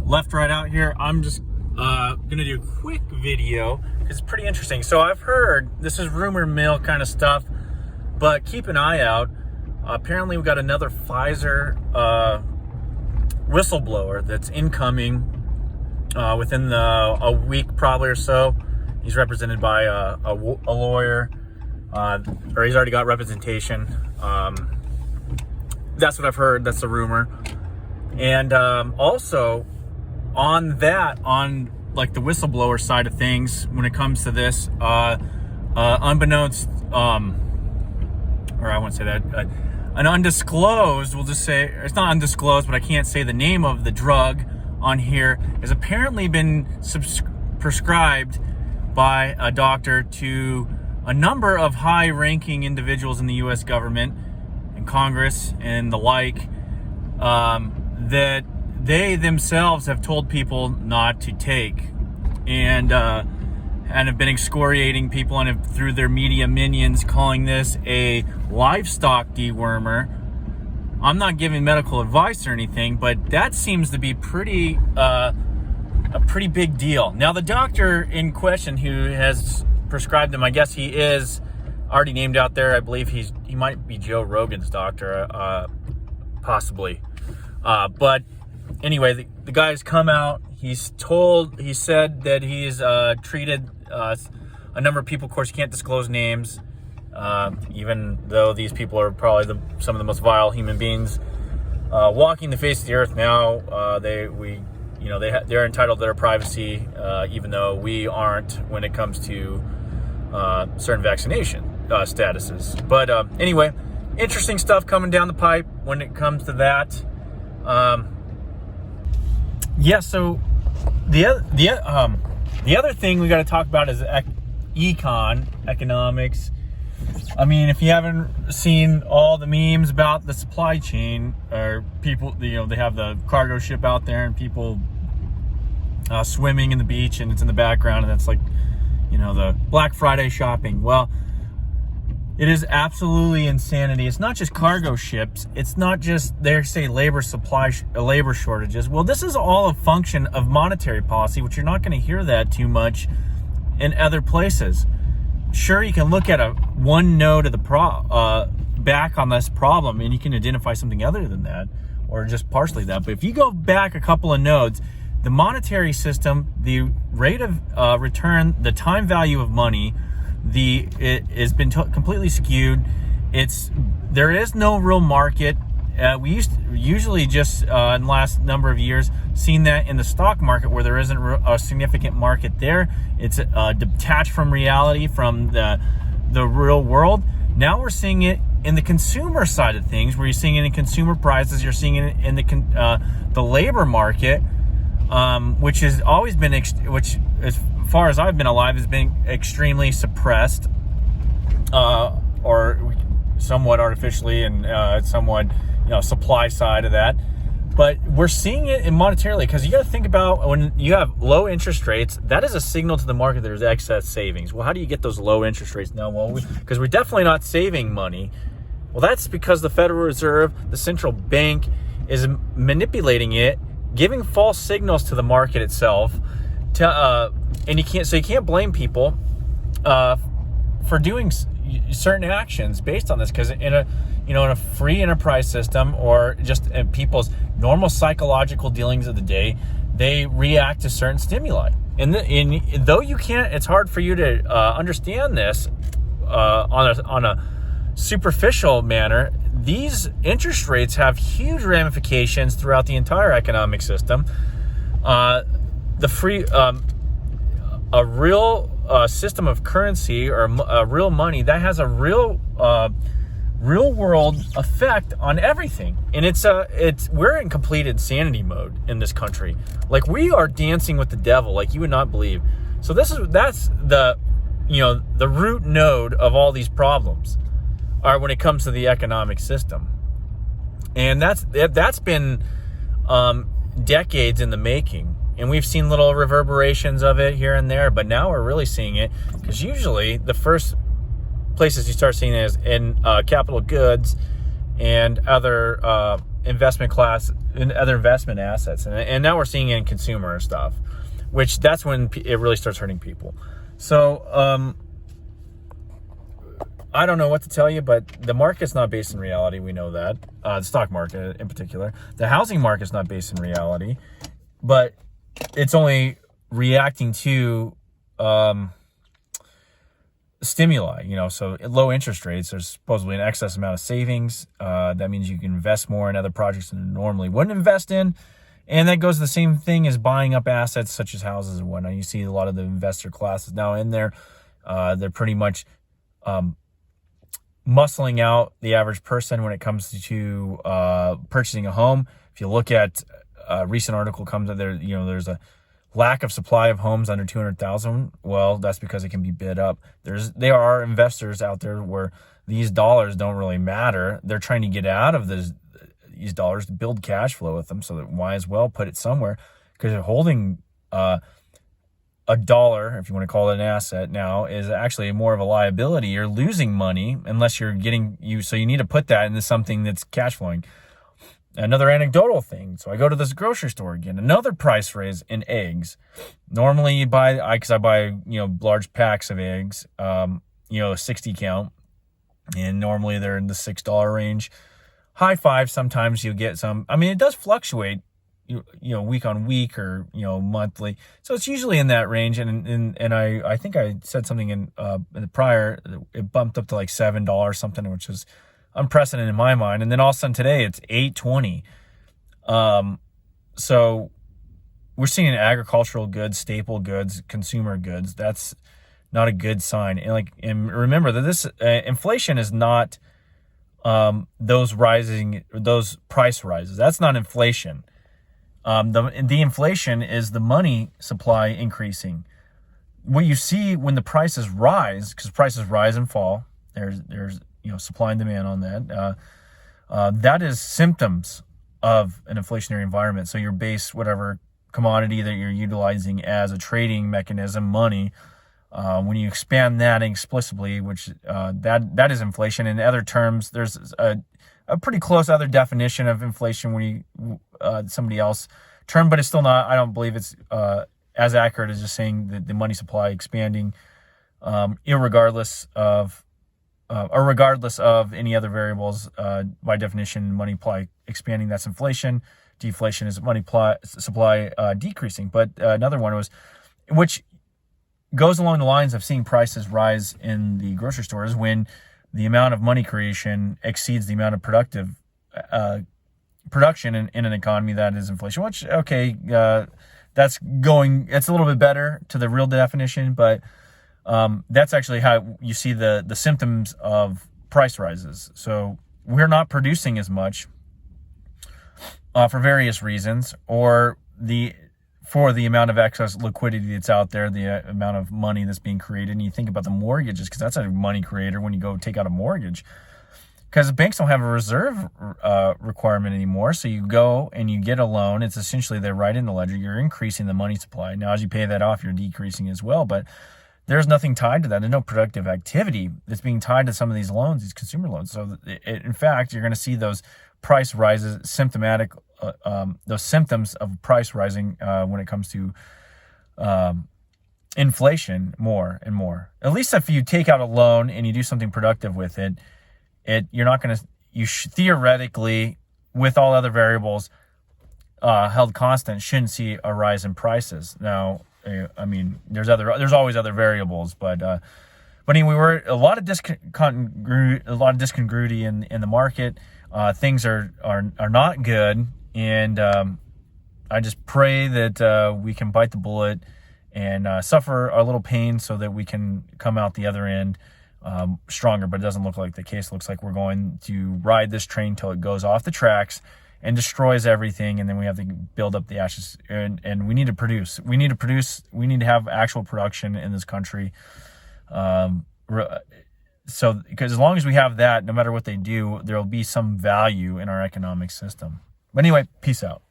left right out here. I'm just gonna do a quick video because it's pretty interesting. So I've heard, this is rumor mill kind of stuff, but keep an eye out. Apparently we got another Pfizer whistleblower that's incoming within a week probably or so. He's represented by a lawyer, or he's already got representation. That's what I've heard. That's the rumor. And also on like the whistleblower side of things, when it comes to this, unbeknownst, or I won't say that, an undisclosed, we'll just say, it's not undisclosed, but I can't say the name of the drug on here, has apparently been prescribed by a doctor to a number of high-ranking individuals in the U.S. government and Congress and the like, that they themselves have told people not to take, and have been excoriating people and have, through their media minions, calling this a livestock dewormer. I'm not giving medical advice or anything, but that seems to be a pretty big deal. Now, the doctor in question who has prescribed them, I guess he is already named out there. I believe he might be Joe Rogan's doctor, possibly. But anyway, the guy's come out. He said that he's treated a number of people. Of course, he can't disclose names, even though these people are probably some of the most vile human beings walking the face of the earth now. They're entitled to their privacy, even though we aren't when it comes to certain vaccination statuses. But anyway, interesting stuff coming down the pipe when it comes to that. So the other thing we got to talk about is economics. I mean, if you haven't seen all the memes about the supply chain, or people, they have the cargo ship out there and people swimming in the beach, and it's in the background, and that's like, the Black Friday shopping. Well, it is absolutely insanity. It's not just cargo ships. It's not just, they say labor shortages. Well, this is all a function of monetary policy, which you're not going to hear that too much in other places. Sure, you can look at one node of the back on this problem, and you can identify something other than that, or just partially that. But if you go back a couple of nodes, the monetary system, the rate of return, the time value of money, it has been completely skewed. There is no real market. We usually just in the last number of years seen that in the stock market, where there isn't a significant market there. It's detached from reality, from the real world. Now we're seeing it in the consumer side of things, where you're seeing it in consumer prices. You're seeing it in the labor market, which has always been, which as far as I've been alive, has been extremely suppressed, or somewhat artificially, and somewhat, supply side of that. But we're seeing it in monetarily, because you got to think about, when you have low interest rates, that is a signal to the market there's excess savings. Well, how do you get those low interest rates now? Well, because we're definitely not saving money. Well, that's because the Federal Reserve, the central bank, is manipulating it, giving false signals to the market itself. And you can't blame people for doing certain actions based on this, because in a free enterprise system, or just in people's normal psychological dealings of the day, they react to certain stimuli. And though it's hard for you to understand this on a superficial manner, these interest rates have huge ramifications throughout the entire economic system. A real system of currency, or real money, that has a real world effect on everything. And we're in complete insanity mode in this country. Like, we are dancing with the devil like you would not believe. So that's the root node of all these problems, are when it comes to the economic system. And that's been decades in the making. And we've seen little reverberations of it here and there, but now we're really seeing it, because usually the first places you start seeing it is in capital goods and other investment class in other investment assets. And now we're seeing it in consumer stuff, which that's when it really starts hurting people. So I don't know what to tell you, but the market's not based in reality. We know that. The stock market in particular. The housing market's not based in reality, but it's only reacting to stimuli, so low interest rates. There's supposedly an excess amount of savings. That means you can invest more in other projects than you normally wouldn't invest in. And that goes the same thing as buying up assets such as houses and whatnot. You see a lot of the investor classes now in there. They're pretty much muscling out the average person when it comes to purchasing a home. If you look at a recent article comes out there, there's a lack of supply of homes under 200,000. Well, that's because it can be bid up. There are investors out there where these dollars don't really matter. They're trying to get out of these dollars to build cash flow with them, so that might as well put it somewhere, because you're holding a dollar, if you want to call it an asset now, is actually more of a liability. You're losing money unless you're so you need to put that into something that's cash flowing. Another anecdotal thing. So I go to this grocery store again, another price raise in eggs. Normally you because I buy, large packs of eggs, 60 count, and normally they're in the $6 range. High five, sometimes you get some. I mean, it does fluctuate, week on week or, monthly. So it's usually in that range. And I think I said something in the prior, it bumped up to like $7 something, which is unprecedented in my mind. And then all of a sudden today it's $8.20. So we're seeing agricultural goods, staple goods, consumer goods. That's not a good sign. And remember that this inflation is not those price rises. That's not inflation. The inflation is the money supply increasing. What you see when the prices rise, because prices rise and fall, there's supply and demand on that. That is symptoms of an inflationary environment. So your base, whatever commodity that you're utilizing as a trading mechanism, money, when you expand that explicitly, which that is inflation. In other terms, there's a pretty close other definition of inflation when somebody else term, but it's still not. I don't believe it's as accurate as just saying that the money supply expanding, regardless of any other variables. By definition, money supply expanding, that's inflation. Deflation is money supply decreasing. But another one which goes along the lines of seeing prices rise in the grocery stores when the amount of money creation exceeds the amount of production in an economy. That is inflation, which, it's a little bit better to the real definition, but that's actually how you see the symptoms of price rises. So we're not producing as much for various reasons, or for the amount of excess liquidity that's out there, the amount of money that's being created. And you think about the mortgages, because that's a money creator when you go take out a mortgage, because the banks don't have a reserve requirement anymore. So you go and you get a loan. It's essentially they're right in the ledger. You're increasing the money supply. Now, as you pay that off, you're decreasing as well. But there's nothing tied to that. There's no productive activity that's being tied to some of these loans, these consumer loans. So in fact, you're going to see those price rises, those symptoms of price rising when it comes to inflation more and more. At least if you take out a loan and you do something productive with it, you're not going to, theoretically, with all other variables held constant, shouldn't see a rise in prices. Now, I mean, there's always other variables, but anyway, we're a lot of discongruity in the market. Things are not good, and I just pray that we can bite the bullet and suffer a little pain so that we can come out the other end stronger. But it doesn't look like the case. It looks like we're going to ride this train till it goes off the tracks and destroys everything, and then we have to build up the ashes. And we need to produce. We need to have actual production in this country. So, because as long as we have that, no matter what they do, there will be some value in our economic system. But anyway, peace out.